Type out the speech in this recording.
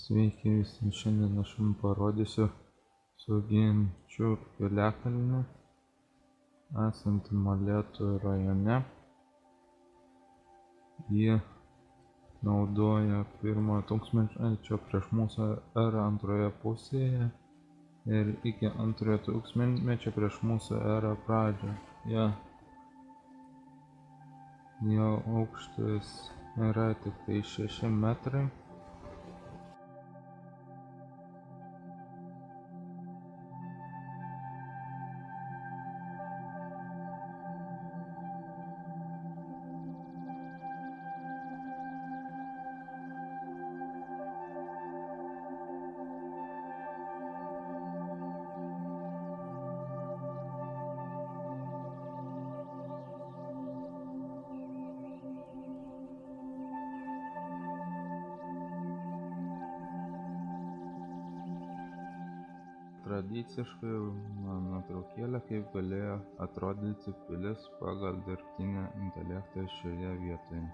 Sveiki visi, šiandien aš jums parodysiu Suginčių piliakalnį, esantį Molėtų rajone. Jį naudoja 1 tūkstantmečio prieš mūsų erą antroje pusėje ir iki 2 tūkstantmečio prieš mūsų erą pradžioje. Jo aukštis yra tik 6 metrai. Tradiciškai nuotraukėlė, kaip galėjo atrodyti pilis pagal dirbtinį intelektą šioje vietoje.